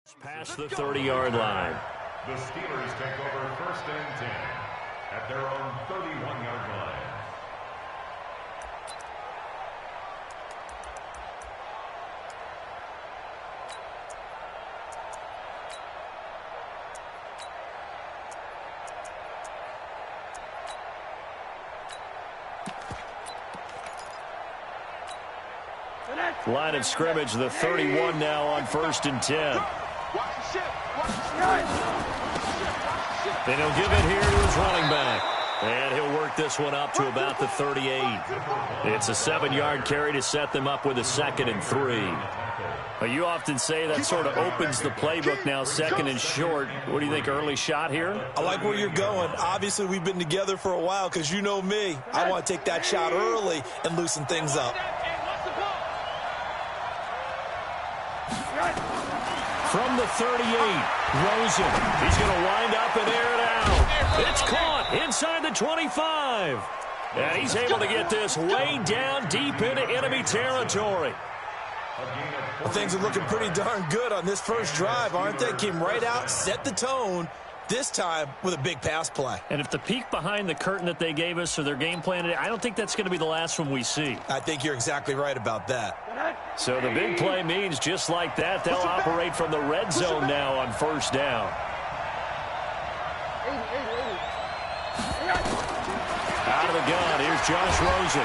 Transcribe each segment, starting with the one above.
Past the 30-yard line. The Steelers take over 1st and 10 at their own 31-yard line. Line of scrimmage, the 31 now on 1st and 10. And he'll give it here to his running back. And he'll work this one up to about the 38. It's a 7-yard carry to set them up with a 2nd and 3. Well, you often say that sort of opens the playbook now, 2nd and short. What do you think, early shot here? I like where you're going. Obviously, we've been together for a while because you know me. I want to take that shot early and loosen things up. From the 38, Rosen. He's going to wind up and air it out. It's caught inside the 25. And he's able to get this way down deep into enemy territory. Well, things are looking pretty darn good on this first drive, aren't they? Came right out, set the tone, this time with a big pass play. And if the peek behind the curtain that they gave us or their game plan today, I don't think that's going to be the last one we see. I think you're exactly right about that. So the big play means just like that, they'll operate from the red zone now on 1st down. Out of the gun, here's Josh Rosen.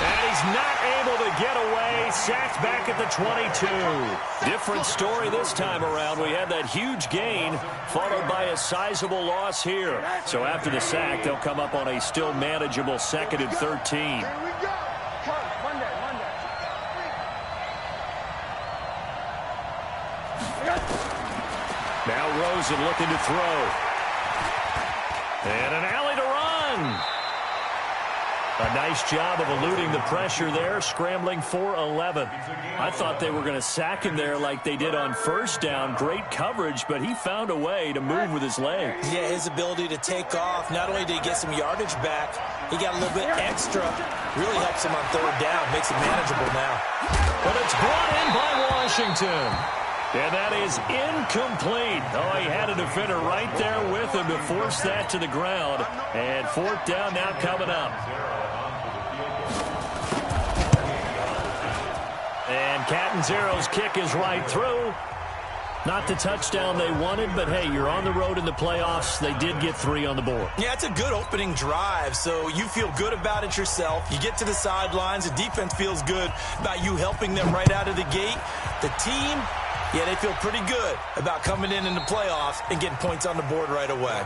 And he's not able to get away. Sacked back at the 22. Different story this time around. We had that huge gain followed by a sizable loss here. So after the sack, they'll come up on a still manageable 2nd and 13. Now Rosen looking to throw. And an alley to run. A nice job of eluding the pressure there, scrambling for 11. I thought they were going to sack him there like they did on 1st down. Great coverage, but he found a way to move with his legs. Yeah, his ability to take off, not only did he get some yardage back, he got a little bit extra. Really helps him on 3rd down, makes it manageable now. But it's brought in by Washington. And that is incomplete. Oh, he had a defender right there with him to force that to the ground. And 4th down now coming up. And Catanzaro's kick is right through. Not the touchdown they wanted, but hey, you're on the road in the playoffs. They did get 3 on the board. Yeah, it's a good opening drive, so you feel good about it yourself. You get to the sidelines. The defense feels good about you helping them right out of the gate. The team, yeah, they feel pretty good about coming in the playoffs and getting points on the board right away.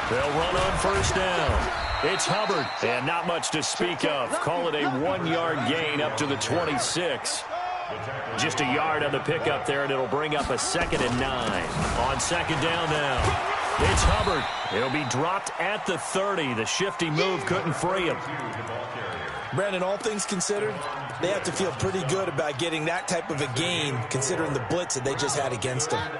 They'll run on 1st down. It's Hubbard, and not much to speak of. Call it a 1-yard gain up to the 26. Just a yard on the pickup there, and it'll bring up a 2nd and 9. On 2nd down now. It's Hubbard. It'll be dropped at the 30. The shifty move couldn't free him. Brandon, all things considered, they have to feel pretty good about getting that type of a gain, considering the blitz that they just had against them.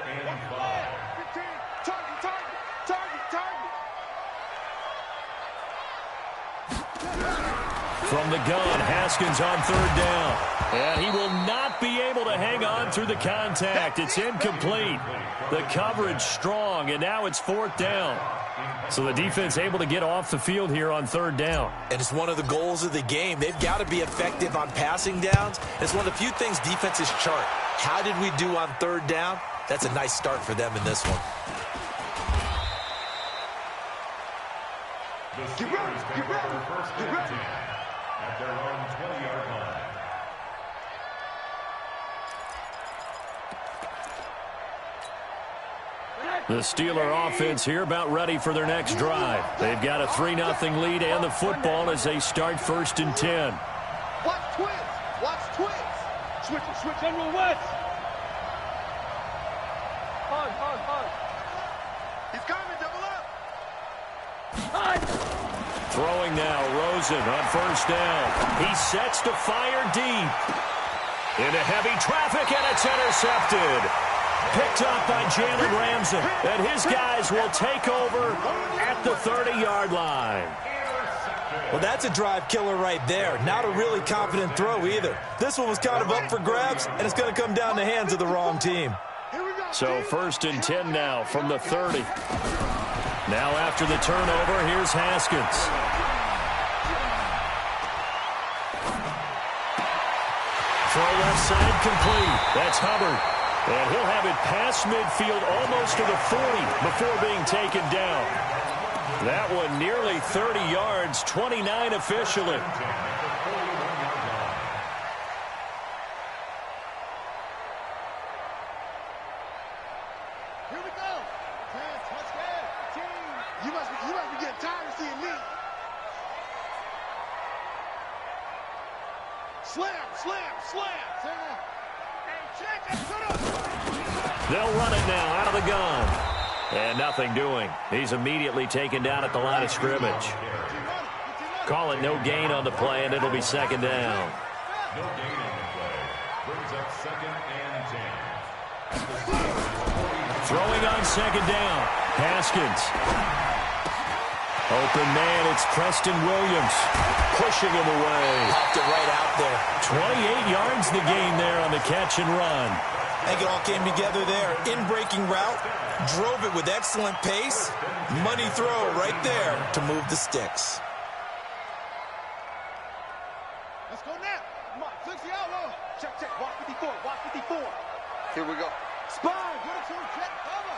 From the gun, Haskins on 3rd down. And he will not be able to hang on through the contact. It's incomplete. The coverage strong, and now it's 4th down. So the defense able to get off the field here on 3rd down. And it's one of the goals of the game. They've got to be effective on passing downs. It's one of the few things defenses chart. How did we do on 3rd down? That's a nice start for them in this one. The Steelers take over 1st and 10 at their own 20-yard line. The Steeler offense here about ready for their next drive. They've got a 3-0 lead and the football as they start 1st and 10. Watch twins. Watch twins. Switch General West. Hard. He's coming. Double up. Throwing now, Rosen on first down. He sets to fire deep. Into heavy traffic, and it's intercepted. Picked up by Jalen Ramsey. And his guys will take over at the 30-yard line. Well, that's a drive killer right there. Not a really confident throw either. This one was kind of up for grabs, and it's going to come down the hands of the wrong team. So 1st and 10 now from the 30. Now after the turnover, here's Haskins. Throw left side complete. That's Hubbard. And he'll have it past midfield almost to the 40 before being taken down. That one nearly 30 yards, 29 officially. Here we go. Touchdown. You must be getting tired of seeing me. Slam. They'll run it now out of the gun. And nothing doing. He's immediately taken down at the line of scrimmage. Call it no gain on the play, and it'll be 2nd down. No gain on the play. Brings up 2nd and 10. Throwing on 2nd down. Haskins. Open man, it's Preston Williams. Pushing him away. Popped it right out there. 28 yards the gain there on the catch and run. I think it all came together there. In-breaking route. Drove it with excellent pace. Money throw right there to move the sticks. Let's go now. Come on, fix the outlaw. Check. Watch 54. Here we go. Spine. Good to check. Cover.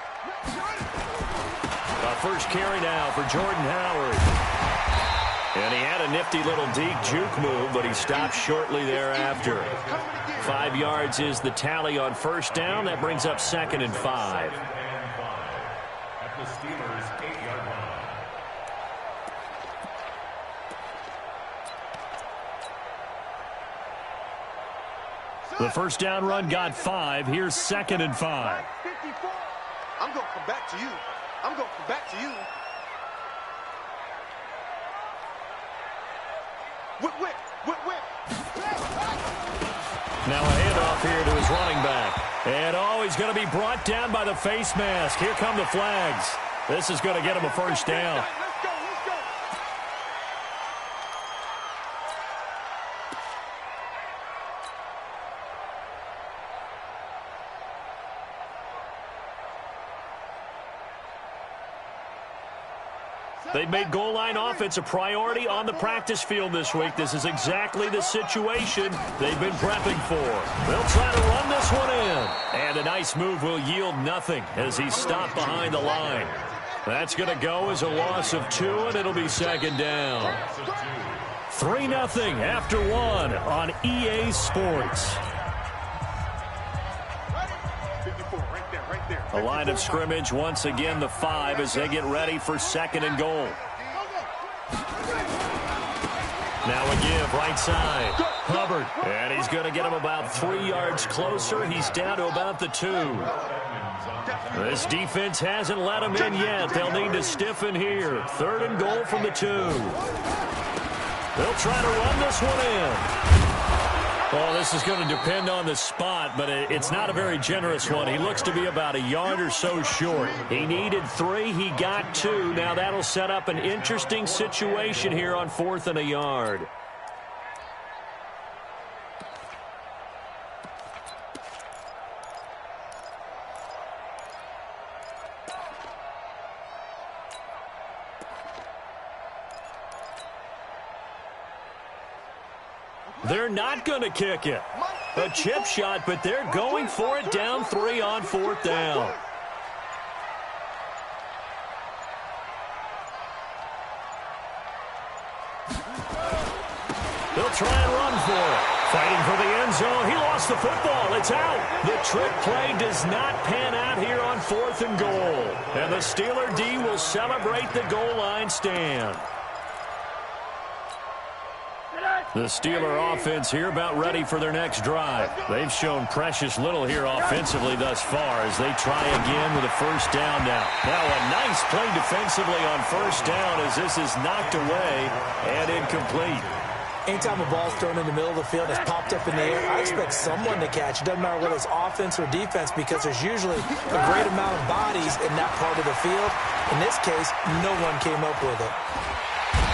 First carry now for Jordan Howard. And he had a nifty little deep juke move, but he stopped shortly thereafter. 5 yards is the tally on first down. That brings up 2nd and 5. At the Steelers' 8-yard line. The first down run got 5. Here's 2nd and 5. 54. I'm going to come back to you. Whip. Now a handoff here to his running back. And he's going to be brought down by the face mask. Here come the flags. This is going to get him a first down. Let's go. They've made goal line offense a priority on the practice field this week. This is exactly the situation they've been prepping for. They'll try to run this one in. And a nice move will yield nothing as he's stopped behind the line. That's going to go as a loss of 2, and it'll be 2nd down. 3-0 after 1 on EA Sports. A line of scrimmage once again, the 5, as they get ready for 2nd and goal. Now a give right side. Hubbard. And he's going to get him about 3 yards closer. He's down to about the 2. This defense hasn't let him in yet. They'll need to stiffen here. 3rd and goal from the 2. They'll try to run this one in. Well, this is going to depend on the spot, but it's not a very generous one. He looks to be about a yard or so short. He needed 3. He got 2. Now that'll set up an interesting situation here on 4th and a yard. They're not going to kick it. A chip shot, but they're going for it down 3 on 4th down. They'll try and run for it. Fighting for the end zone. He lost the football. It's out. The trick play does not pan out here on 4th and goal. And the Steeler D will celebrate the goal line stand. The Steeler offense here about ready for their next drive. They've shown precious little here offensively thus far as they try again with a first down now. Now a nice play defensively on first down as this is knocked away and incomplete. Anytime a ball's thrown in the middle of the field and it's popped up in the air, I expect someone to catch. It doesn't matter whether it's offense or defense because there's usually a great amount of bodies in that part of the field. In this case, no one came up with it.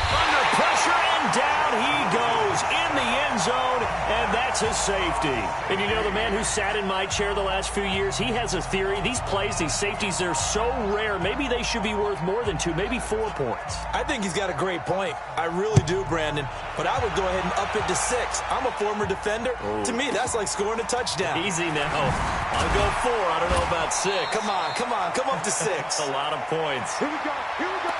Under pressure and down he goes in the end zone, and that's a safety. And you know, the man who sat in my chair the last few years, he has a theory. These plays, these safeties, they're so rare. Maybe they should be worth more than 2, maybe 4 points. I think he's got a great point. I really do, Brandon. But I would go ahead and up it to 6. I'm a former defender. Ooh. To me, that's like scoring a touchdown. Easy now. I'll go 4. I don't know about 6. Come on. Come up to 6. A lot of points. Here we go. Here we go.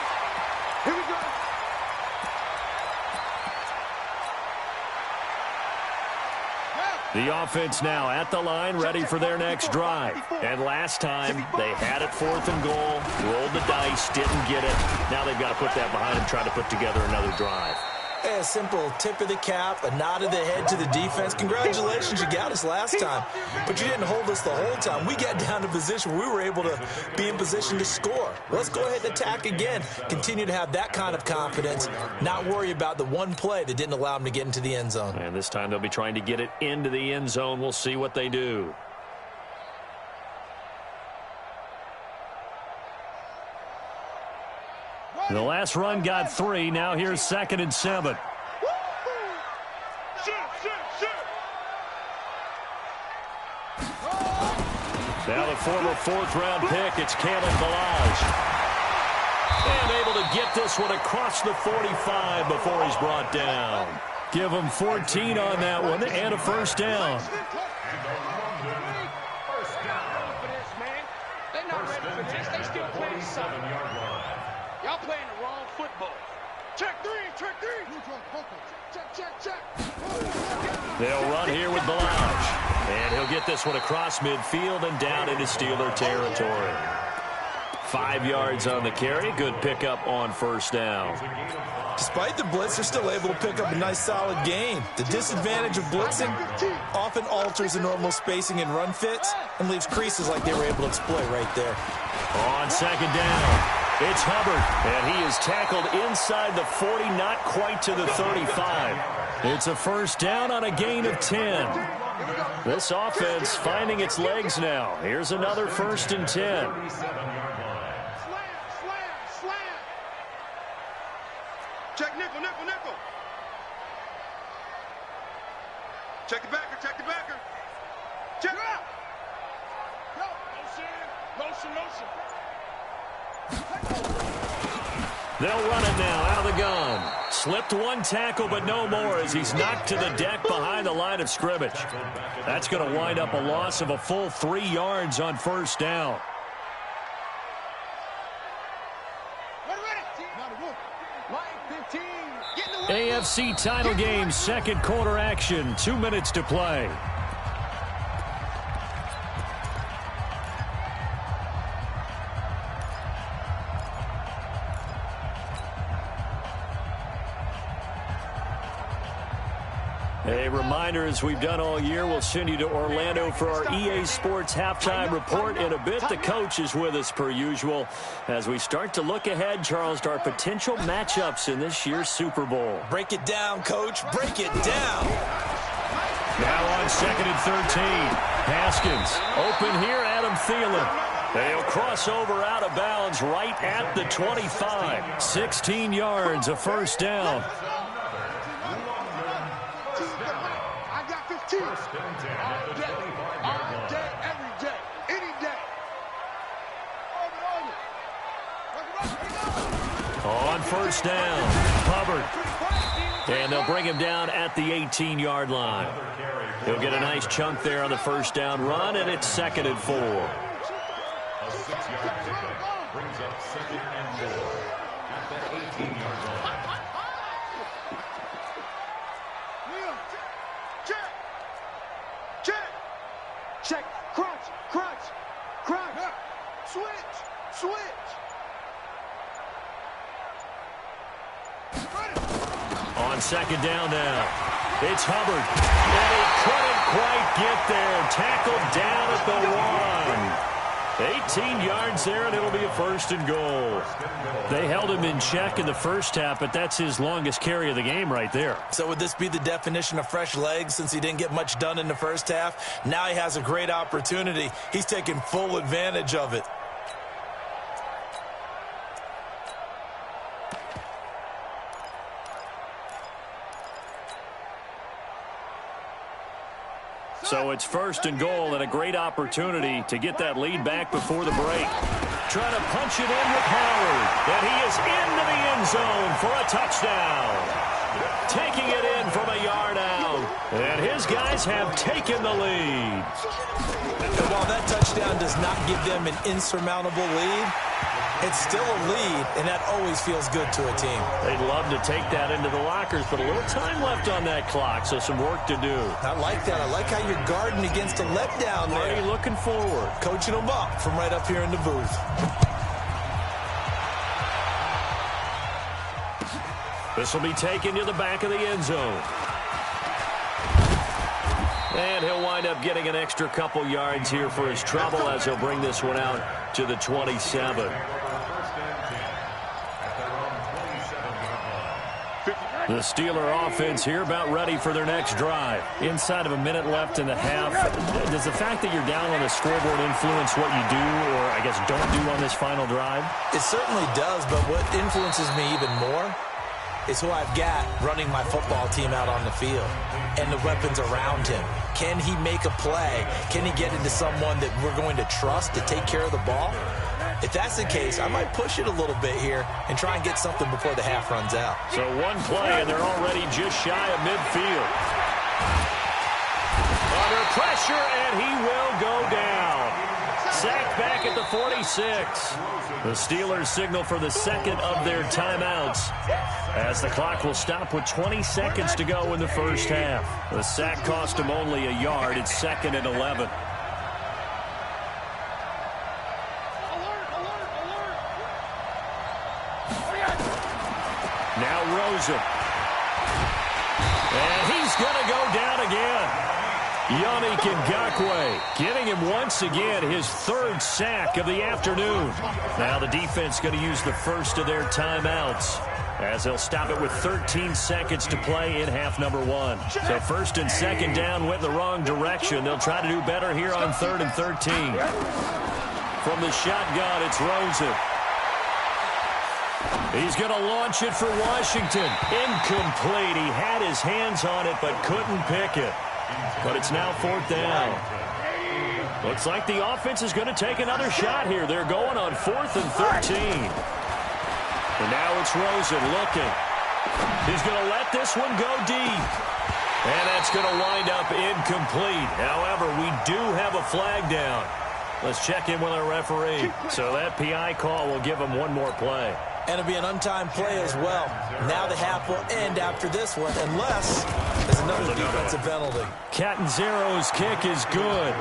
The offense now at the line, ready for their next drive. And last time, they had it 4th and goal, rolled the dice, didn't get it. Now they've got to put that behind them, try to put together another drive. A simple tip of the cap, a nod of the head to the defense. Congratulations, you got us last time. But you didn't hold us the whole time. We got down to position where we were able to be in position to score. Let's go ahead and attack again. Continue to have that kind of confidence, not worry about the one play that didn't allow them to get into the end zone. And this time they'll be trying to get it into the end zone. We'll see what they do. The last run got 3. Now here's 2nd and 7. Now the former 4th-round pick, it's Kalen Ballage. And able to get this one across the 45 before he's brought down. Give him 14 on that one and a first down. They're not ready for this. They still playing something. Y'all playing the wrong football. Check 3. Check. They'll run here with Ballage. And he'll get this one across midfield and down into Steeler territory. 5 yards on the carry. Good pickup on first down. Despite the blitz, they're still able to pick up a nice solid gain. The disadvantage of blitzing often alters the normal spacing and run fits and leaves creases like they were able to exploit right there. On 2nd down. It's Hubbard, and he is tackled inside the 40, not quite to the 35. It's a first down on a gain of 10. This offense finding its legs now. Here's another 1st and 10. Slam. Check nickel. Check the backer. Check out. Motion. They'll run it now out of the gun. Slipped one tackle, but no more as he's knocked to the deck behind the line of scrimmage. That's going to wind up a loss of a full 3 yards on first down. AFC title game, 2nd quarter action. 2 minutes to play. A reminder, as we've done all year, we'll send you to Orlando for our EA Sports halftime report. In a bit, the coach is with us per usual as we start to look ahead, Charles, to our potential matchups in this year's Super Bowl. Break it down, Coach. Break it down. Now on 2nd and 13. Haskins open here, Adam Thielen. They'll cross over out of bounds right at the 25. 16 yards, a first down. All day, every day, any day. On first down, Hubbard. And they'll bring him down at the 18-yard line. He'll get a nice chunk there on the first down run, and it's 2nd and 4. A 6-yard pickup brings up 2nd and 4 at the 18-yard line. Check. Crunch. Switch. On On second down now, it's Hubbard. And he couldn't quite get there. Tackled down at the 1. 18 yards there, and it'll be a first and goal. They held him in check in the first half, but that's his longest carry of the game right there. So would this be the definition of fresh legs since he didn't get much done in the first half? Now he has a great opportunity. He's taking full advantage of it. So it's first and goal and a great opportunity to get that lead back before the break. Trying to punch it in with Howard. And he is into the end zone for a touchdown. Taking it in from a yard out. And his guys have taken the lead. And while that touchdown does not give them an insurmountable lead, it's still a lead, and that always feels good to a team. They'd love to take that into the lockers, but a little time left on that clock, so some work to do. I like that. I like how you're guarding against a letdown there. Already looking forward. Coaching them up from right up here in the booth. This will be taken to the back of the end zone. And he'll wind up getting an extra couple yards here for his trouble as he'll bring this one out to the 27. The Steeler offense here about ready for their next drive. Inside of a minute left in the half. Does the fact that you're down on the scoreboard influence what you do or, I guess, don't do on this final drive? It certainly does, but what influences me even more is who I've got running my football team out on the field and the weapons around him. Can he make a play? Can he get into someone that we're going to trust to take care of the ball? If that's the case, I might push it a little bit here and try and get something before the half runs out. So one play, and they're already just shy of midfield. Under pressure, and he will go down. Sacked back at the 46. The Steelers signal for the second of their timeouts as the clock will stop with 20 seconds to go in the first half. The sack cost him only a yard. It's 2nd and 11. Now Rosen. And he's going to go down again. Yannick Ngakoue getting him once again his third sack of the afternoon. Now the defense going to use the first of their timeouts as they'll stop it with 13 seconds to play in half number 1. So first and second down went in the wrong direction. They'll try to do better here on 3rd and 13. From the shotgun, it's Rosen. He's going to launch it for Washington. Incomplete. He had his hands on it but couldn't pick it. But it's now 4th down. Looks like the offense is going to take another shot here. They're going on 4th and 13. And now it's Rosen looking. He's going to let this one go deep. And that's going to wind up incomplete. However, we do have a flag down. Let's check in with our referee. So that PI call will give him one more play. And it'll be an untimed play as well. Now the half will end after this one, unless there's another defensive penalty. Catanzaro's kick is good.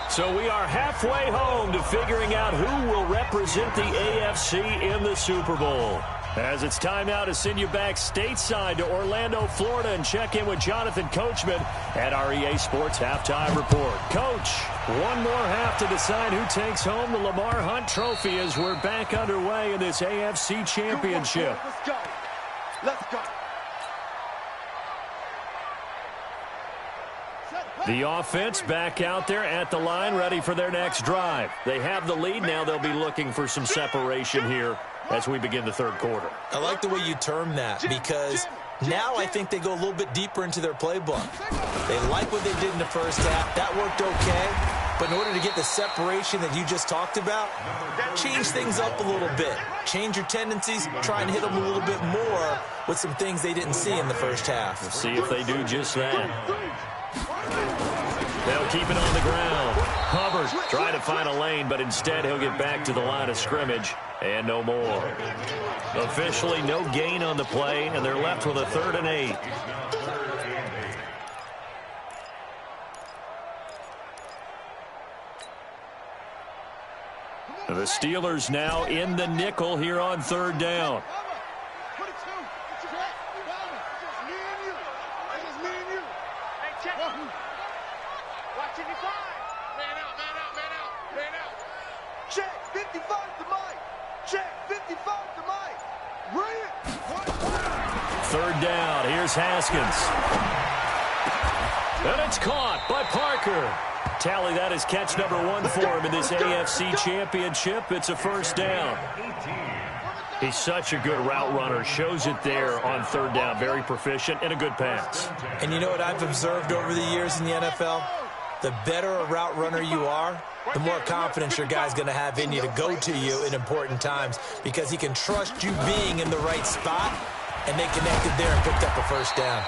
So we are halfway home to figuring out who will represent the AFC in the Super Bowl. As it's time now to send you back stateside to Orlando, Florida, and check in with Jonathan Coachman at our EA Sports Halftime Report. Coach, one more half to decide who takes home the Lamar Hunt Trophy as we're back underway in this AFC Championship. Let's go. Let's go. The offense back out there at the line, ready for their next drive. They have the lead. Now they'll be looking for some separation here as we begin the third quarter. I like the way you term that because now I think they go a little bit deeper into their playbook. They like what they did in the first half. That worked okay. But in order to get the separation that you just talked about, change things up a little bit. Change your tendencies, try and hit them a little bit more with some things they didn't see in the first half. We'll see if they do just that. They'll keep it on the ground. Hubbard trying to find a lane, but instead he'll get back to the line of scrimmage and no more. Officially no gain on the play, and they're left with a 3rd and 8. The Steelers now in the nickel here on 3rd down. 55 to Mike. Check, 55 to Mike. Bring it. Third down. Here's Haskins. And it's caught by Parker. Tally, that is catch number 1 for him in this AFC Championship. It's a first down. He's such a good route runner. Shows it there on third down. Very proficient and a good pass. And you know what I've observed over the years in the NFL? The better a route runner you are, the more confidence your guy's going to have in you to go to you in important times because he can trust you being in the right spot, and they connected there and picked up a first down.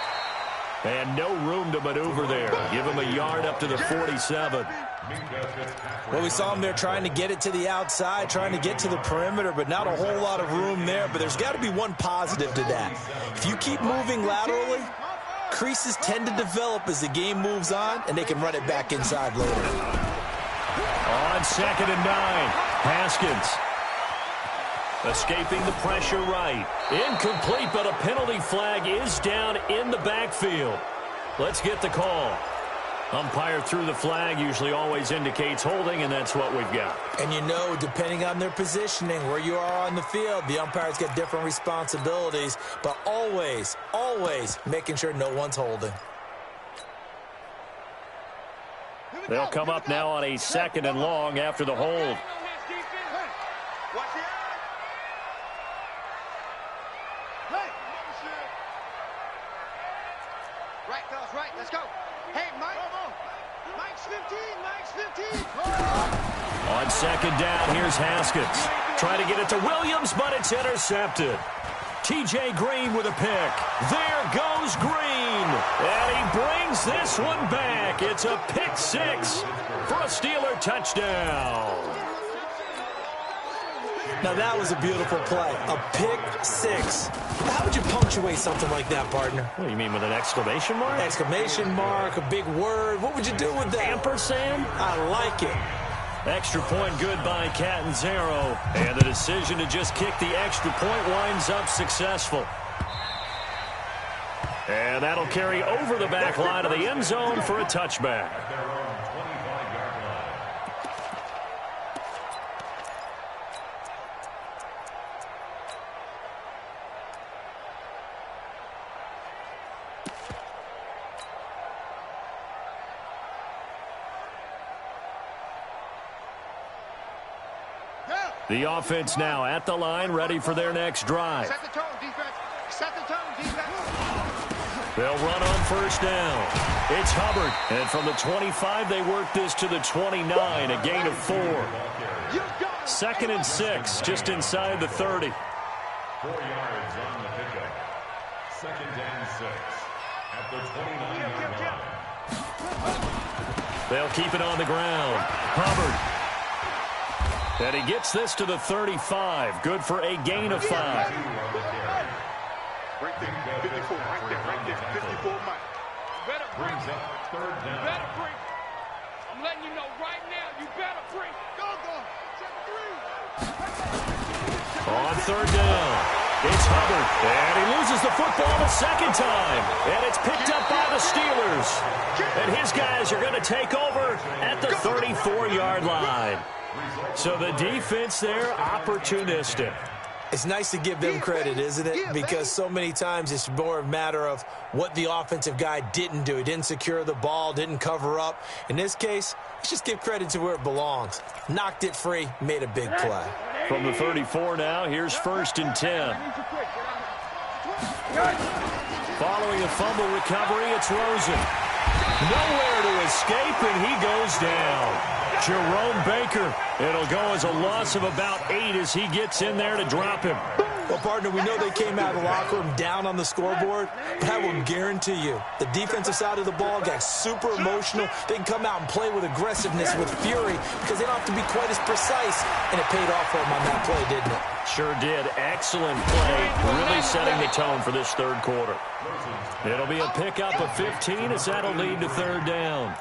And no room to maneuver there. Give him a yard up to the 47. Well, we saw him there trying to get it to the outside, trying to get to the perimeter, but not a whole lot of room there. But there's got to be one positive to that. If you keep moving laterally, creases tend to develop as the game moves on, and they can run it back inside later. On 2nd and 9, Haskins. Escaping the pressure right. Incomplete, but a penalty flag is down in the backfield. Let's get the call. Umpire threw the flag, usually always indicates holding, and that's what we've got. And you know, depending on their positioning, where you are on the field, the umpires get different responsibilities, but always, always making sure no one's holding. They'll come up now on a 2nd and long after the hold. Right, let's go. Hey, Mike. Mike's 15. Mike's 15. On 2nd down, here's Haskins. Trying to get it to Williams, but it's intercepted. T.J. Green with a pick. There goes Green. And he brings this one back. It's a pick 6 for a Steeler touchdown. Now, that was a beautiful play. A pick 6. How would you punctuate something like that, partner? What do you mean, with an exclamation mark? Exclamation mark, a big word. What would you do with that? Ampersand? I like it. Extra point good by Catanzaro. And the decision to just kick the extra point winds up successful. And that'll carry over the back line of the end zone for a touchback. The offense now at the line, ready for their next drive. Set the tone, defense. Set the tone, defense. They'll run on first down. It's Hubbard. And from the 25, they work this to the 29, a gain of 4. 2nd and 6, just inside the 30. 4 yards on the pickup. 2nd and 6 at the 29-yard line. They'll keep it on the ground. Hubbard. And he gets this to the 35. Good for a gain of 5. Right there, 54, right there, 54, Mike. Better bring. Brings up 3rd down. Better bring. I'm letting you know right now, you better bring. Go. Check 3. On 3rd down, it's Hubbard. And he loses the football the 2nd time. And it's picked up by the Steelers. And his guys are going to take over at the 34-yard line. So the defense there, opportunistic. It's nice to give them credit, isn't it? Because so many times it's more a matter of what the offensive guy didn't do. He didn't secure the ball, didn't cover up. In this case, let's just give credit to where it belongs. Knocked it free, made a big play. From the 34 now, here's 1st and 10. Following a fumble recovery, it's Rosen. Nowhere to escape, and he goes down. Jerome Baker. It'll go as a loss of about 8 as he gets in there to drop him. Well, partner, we know they came out of the locker room down on the scoreboard, but I will guarantee you the defensive side of the ball got super emotional. They can come out and play with aggressiveness, with fury, because they don't have to be quite as precise, and it paid off for them on that play, didn't it? Sure did. Excellent play, really setting the tone for this 3rd quarter. It'll be a pickup of 15 as that'll lead to 3rd down.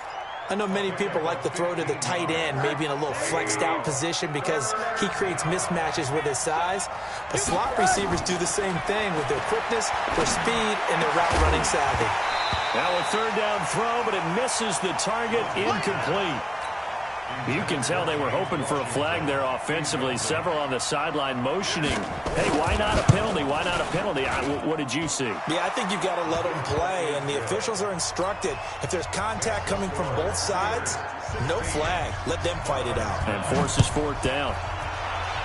I know many people like to throw to the tight end, maybe in a little flexed out position because he creates mismatches with his size. But slot receivers do the same thing with their quickness, their speed, and their route running savvy. Now a 3rd down throw, but it misses the target, incomplete. You can tell they were hoping for a flag there offensively. Several on the sideline motioning. Hey, why not a penalty? Why not a penalty? What did you see? Yeah, I think you've got to let them play, and the officials are instructed. If there's contact coming from both sides, no flag. Let them fight it out. And forces fourth down.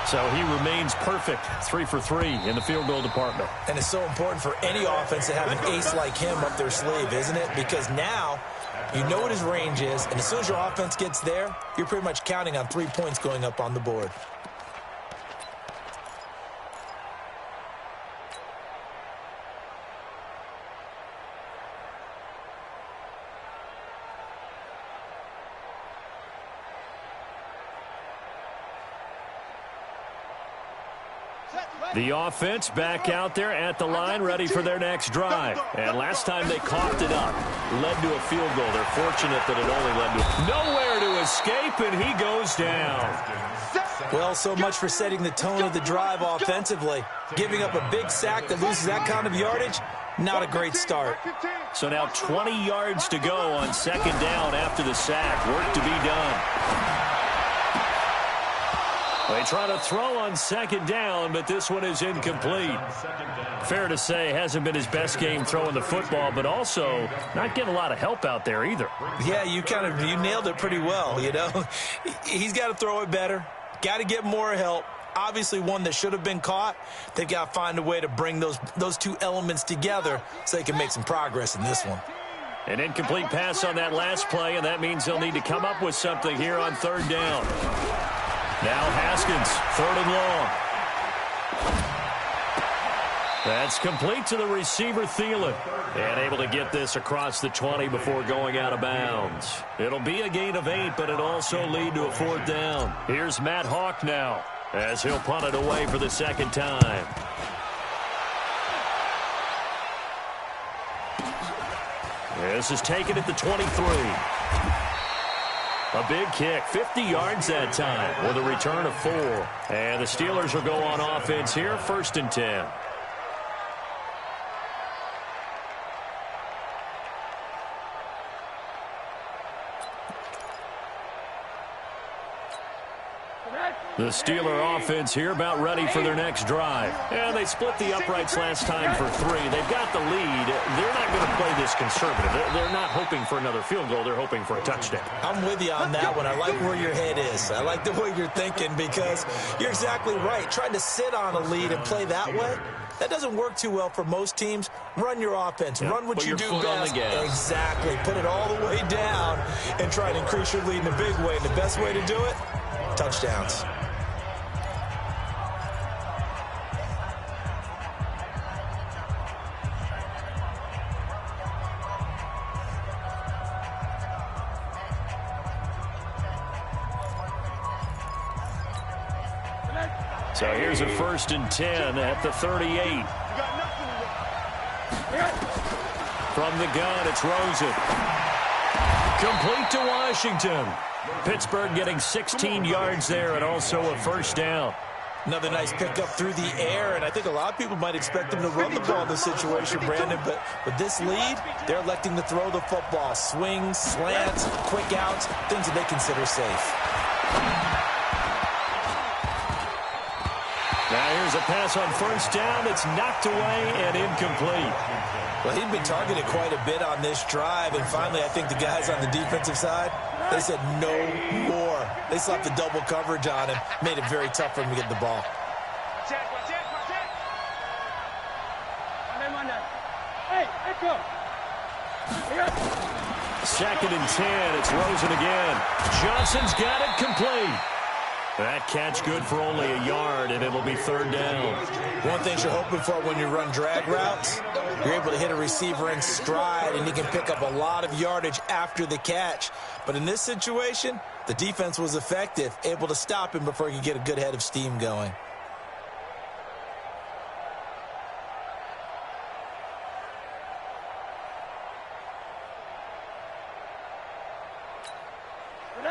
So he remains perfect, 3 for 3 in the field goal department. And it's so important for any offense to have an ace like him up their sleeve, isn't it? Because now you know what his range is, and as soon as your offense gets there, you're pretty much counting on 3 points going up on the board. The offense back out there at the line, ready for their next drive. And last time they coughed it up, led to a field goal. They're fortunate that it only led to nowhere to escape, and he goes down. Well, so much for setting the tone of the drive offensively. Giving up a big sack that loses that kind of yardage, not a great start. So now 20 yards to go on second down after the sack. Work to be done. They try to throw on second down, but this one is incomplete. Fair to say, hasn't been his best game throwing the football, but also not getting a lot of help out there either. Yeah, you nailed it pretty well, you know. He's got to throw it better, got to get more help. Obviously one that should have been caught. They've got to find a way to bring those two elements together so they can make some progress in this one. An incomplete pass on that last play, and that means they'll need to come up with something here on third down. Now Haskins, 3rd and long. That's complete to the receiver, Thielen. And able to get this across the 20 before going out of bounds. It'll be a gain of 8, but it'll also lead to a 4th down. Here's Matt Hawk now, as he'll punt it away for the second time. This is taken at the 23. A big kick, 50 yards that time with a return of 4. And the Steelers will go on offense here, 1st and 10. The Steeler offense here about ready for their next drive. And they split the uprights last time for 3. They've got the lead. They're not going to play this conservative. They're not hoping for another field goal. They're hoping for a touchdown. I'm with you on that one. I like where your head is. I like the way you're thinking because you're exactly right. Trying to sit on a lead and play that way, that doesn't work too well for most teams. Run your offense. Run what you do best. Exactly. Put it all the way down and try to increase your lead in a big way. And the best way to do it, touchdowns. So here's a 1st and 10 at the 38. From the gun, it's Rosen. Complete to Washington. Pittsburgh getting 16 yards there and also a 1st down. Another nice pickup through the air, and I think a lot of people might expect them to run the ball in this situation, Brandon, but with this lead, they're electing to throw the football. Swings, slants, quick outs, things that they consider safe. Now here's a pass on 1st down. It's knocked away and incomplete. Well, he'd been targeted quite a bit on this drive, and finally I think the guys on the defensive side, they said no more. They slapped the double coverage on him, made it very tough for him to get the ball. Second and 10. It's Rosen again. Johnson's got it complete. That catch good for only a yard, and it'll be 3rd down. One thing you're hoping for when you run drag routes, you're able to hit a receiver in stride, and he can pick up a lot of yardage after the catch. But in this situation, the defense was effective, able to stop him before he could get a good head of steam going.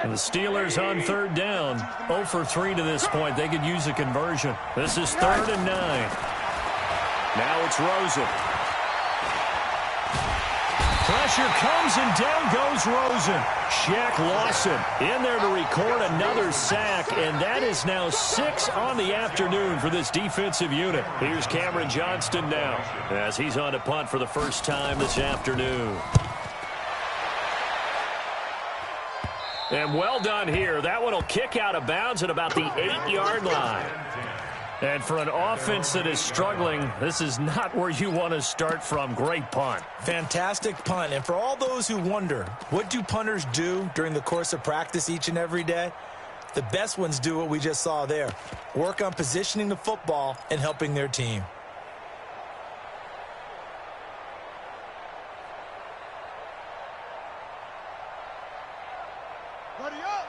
And the Steelers on 3rd down. 0 for 3 to this point. They could use a conversion. This is 3rd and 9. Now it's Rosen. Pressure comes, and down goes Rosen. Shaq Lawson in there to record another sack, and that is now 6 on the afternoon for this defensive unit. Here's Cameron Johnston now as he's on to punt for the first time this afternoon. And well done here. That one will kick out of bounds at about the 8-yard line. And for an offense that is struggling, this is not where you want to start from. Great punt. Fantastic punt. And for all those who wonder, what do punters do during the course of practice each and every day? The best ones do what we just saw there. Work on positioning the football and helping their team.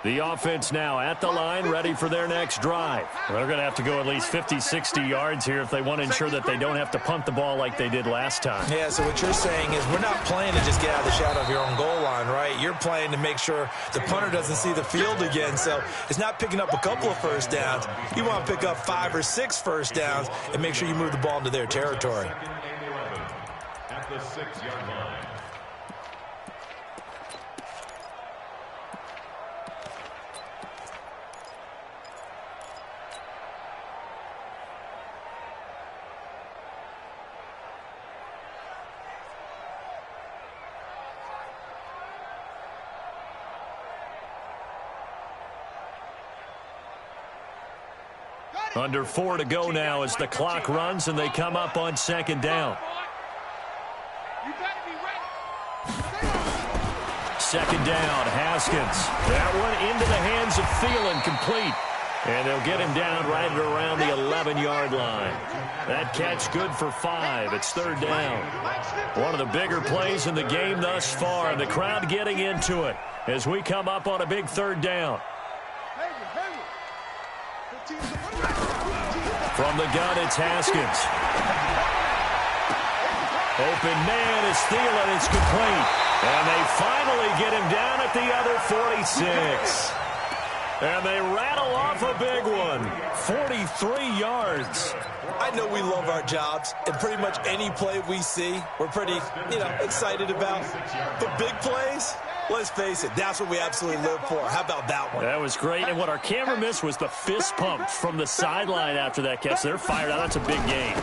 The offense now at the line, ready for their next drive. They're going to have to go at least 50, 60 yards here if they want to ensure that they don't have to punt the ball like they did last time. Yeah, so what you're saying is we're not playing to just get out of the shadow of your own goal line, right? You're playing to make sure the punter doesn't see the field again. So it's not picking up a couple of first downs. You want to pick up 5 or 6 first downs and make sure you move the ball into their territory. At the 6-yard line. Under 4 to go now as the clock runs and they come up on second down. Second down, Haskins. That one into the hands of Thielen, complete. And they'll get him down right at around the 11-yard line. That catch good for 5. It's third down. One of the bigger plays in the game thus far. The crowd getting into it as we come up on a big third down. From the gun, it's Haskins. Open man is Thielen. It's complete. And they finally get him down at the other 46. And they rattle off a big one. 43 yards. I know we love our jobs, and pretty much any play we see, we're pretty, excited about. But big plays, let's face it, that's what we absolutely live for. How about that one? That was great. And what our camera missed was the fist pump from the sideline after that catch. They're fired out. That's a big game.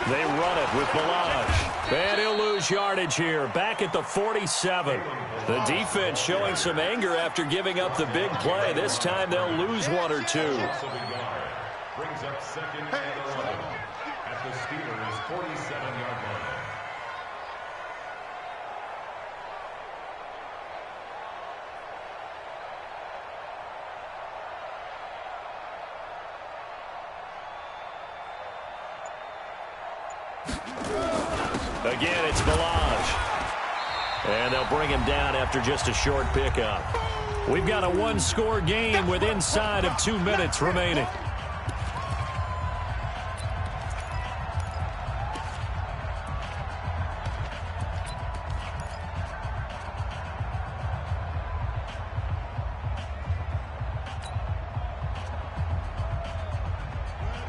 They run it with Balaj. And he'll lose yardage here. Back at the 47. The defense showing some anger after giving up the big play. This time they'll lose 1 or 2. Brings up second and 11 at the Steelers' 47-yard line. Again, it's Balaj. And they'll bring him down after just a short pickup. We've got a one-score game with inside of 2 minutes remaining.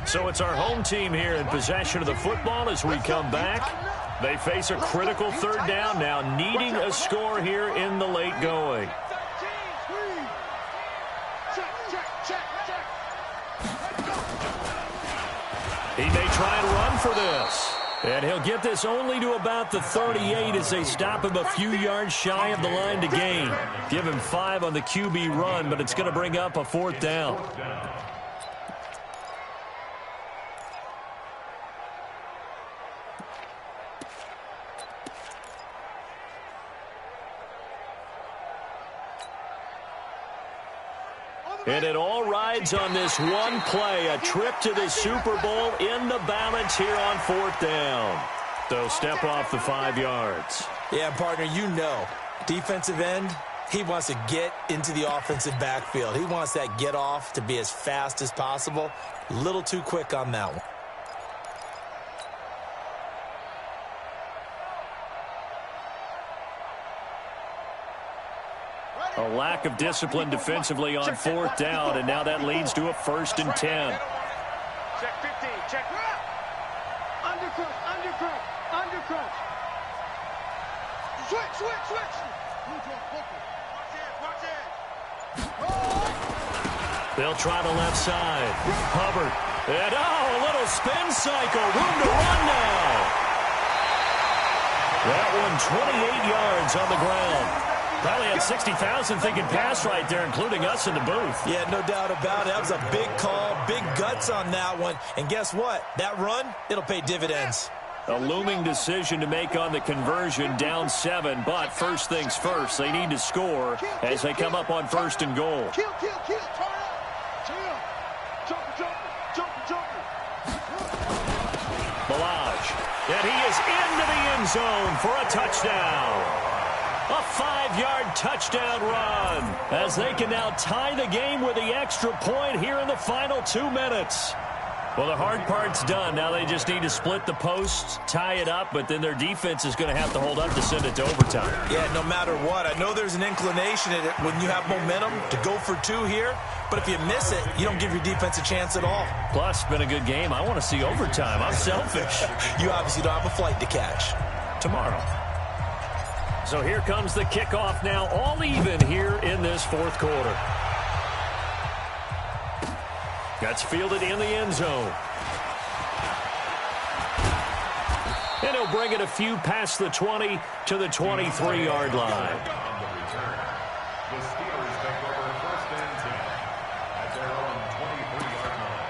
So it's our home team here in possession of the football as we come back. They face a critical third down now, needing a score here in the late going. He may try and run for this. And he'll get this only to about the 38 as they stop him a few yards shy of the line to gain. Give him 5 on the QB run, but it's going to bring up a 4th down. And it all rides on this one play, a trip to the Super Bowl in the balance here on 4th down. They'll step off the 5 yards. Yeah, partner, defensive end, he wants to get into the offensive backfield. He wants that get off to be as fast as possible. A little too quick on that one. A lack of discipline defensively on 4th down, and now that leads to a 1st and 10. Check 15, check. Undercut. They'll try the left side. Hubbard. And, a little spin cycle. Room to run now. That one 28 yards on the ground. Probably had 60,000 thinking pass right there, including us in the booth. Yeah, no doubt about it. That was a big call, big guts on that one. And guess what? That run, it'll pay dividends. A looming decision to make on the conversion, down 7. But first things first, they need to score as they come up on 1st and goal. Balaj. And he is into the end zone for a touchdown. A 5-yard touchdown run as they can now tie the game with the extra point here in the final 2 minutes. Well, the hard part's done. Now they just need to split the posts, tie it up, but then their defense is going to have to hold up to send it to overtime. Yeah, no matter what. I know there's an inclination in it when you have momentum to go for 2 here, but if you miss it, you don't give your defense a chance at all. Plus, it's been a good game. I want to see overtime. I'm selfish. You obviously don't have a flight to catch. Tomorrow. So here comes the kickoff now, all even here in this 4th quarter. That's fielded in the end zone. And he'll bring it a few past the 20 to the 23-yard line. On the return, the Steelers take over 1st and 10 at their own 23-yard line.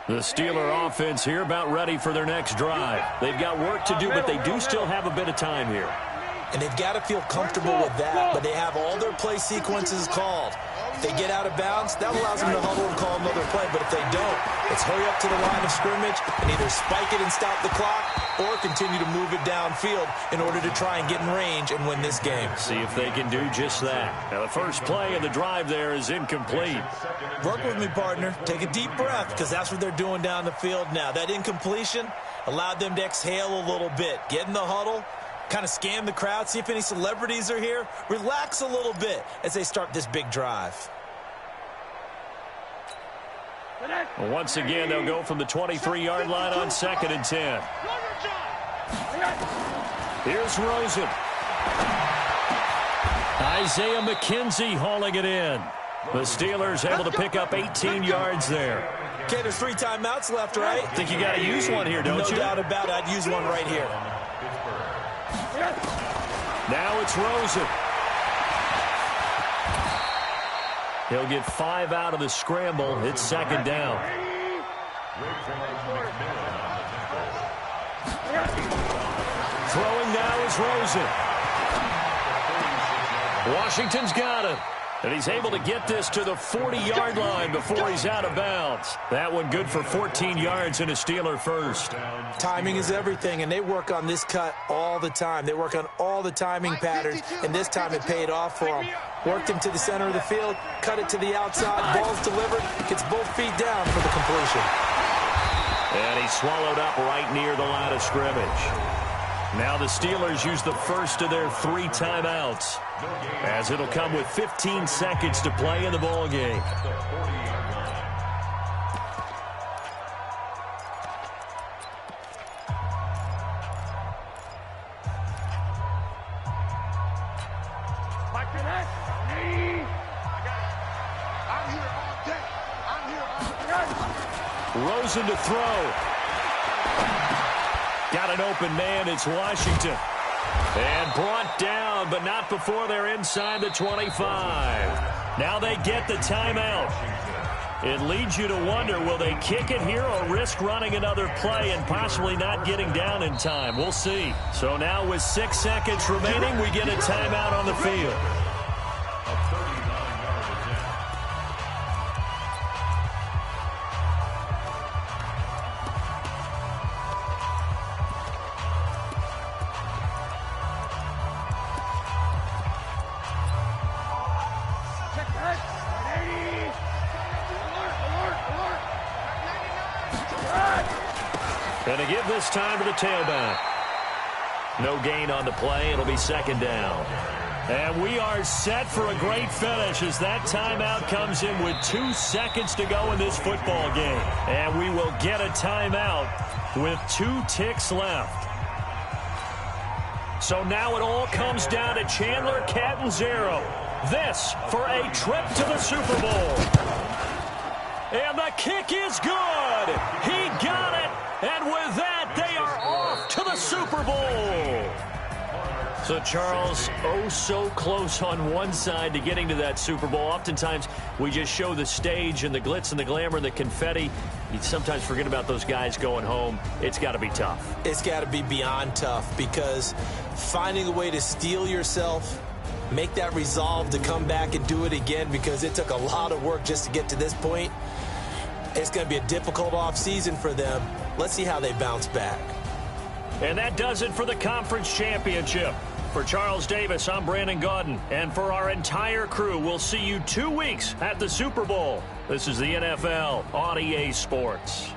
The Steeler offense here about ready for their next drive. They've got work to do, but they do still have a bit of time here. And they've got to feel comfortable with that, but they have all their play sequences called. If they get out of bounds, that allows them to huddle and call another play, but if they don't, it's hurry up to the line of scrimmage and either spike it and stop the clock or continue to move it downfield in order to try and get in range and win this game. See if they can do just that. Now, the first play of the drive there is incomplete. Work with me, partner. Take a deep breath, because that's what they're doing down the field now. That incompletion allowed them to exhale a little bit. Get in the huddle, kind of scan the crowd, see if any celebrities are here. Relax a little bit as they start this big drive. Well, once again, they'll go from the 23-yard line on 2nd and 10. Here's Rosen. Isaiah McKenzie hauling it in. The Steelers able to pick up 18 yards there. Okay, there's 3 timeouts left, right? Think you got to use one here, don't you? No doubt about it. I'd use one right here. Now it's Rosen. He'll get 5 out of the scramble. It's 2nd down. Throwing now is Rosen. Washington's got it. And he's able to get this to the 40-yard line before he's out of bounds. That one good for 14 yards and a Steeler first. Timing is everything, and they work on this cut all the time. They work on all the timing patterns, and this time it paid off for them. Worked him to the center of the field, cut it to the outside, ball's delivered, gets both feet down for the completion. And he swallowed up right near the line of scrimmage. Now the Steelers use the first of their 3 timeouts, as it'll come with 15 seconds to play in the ball game. Rosen to throw. Got an open man. It's Washington. And brought down, but not before they're inside the 25. Now they get the timeout. It leads you to wonder, will they kick it here or risk running another play and possibly not getting down in time? We'll see. So now with 6 seconds remaining, we get a timeout on the field. And to give this time to the tailback. No gain on the play. It'll be second down. And we are set for a great finish as that timeout comes in with 2 seconds to go in this football game. And we will get a timeout with 2 ticks left. So now it all comes down to Chandler Catanzaro. This for a trip to the Super Bowl. And the kick is good. He got it. And with that, they are off to the Super Bowl. So, Charles, oh so close on one side to getting to that Super Bowl. Oftentimes, we just show the stage and the glitz and the glamour and the confetti. You sometimes forget about those guys going home. It's got to be tough. It's got to be beyond tough because finding a way to steel yourself, make that resolve to come back and do it again because it took a lot of work just to get to this point. It's going to be a difficult offseason for them. Let's see how they bounce back. And that does it for the conference championship. For Charles Davis, I'm Brandon Gaudin. And for our entire crew, we'll see you 2 weeks at the Super Bowl. This is the NFL on EA Sports.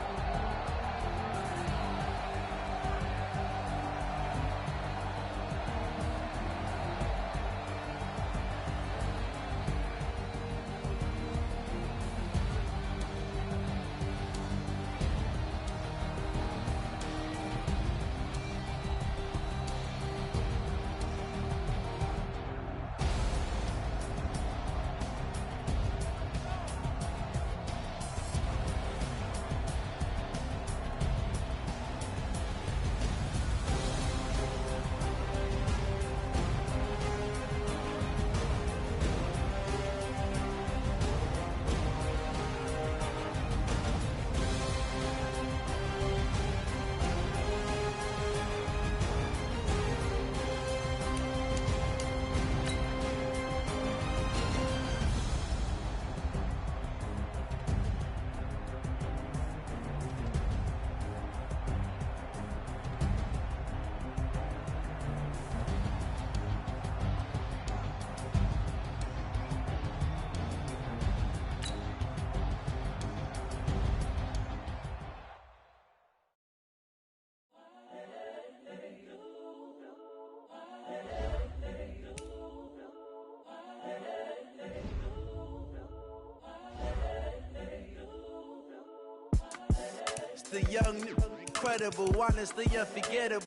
The young, incredible, honestly unforgettable.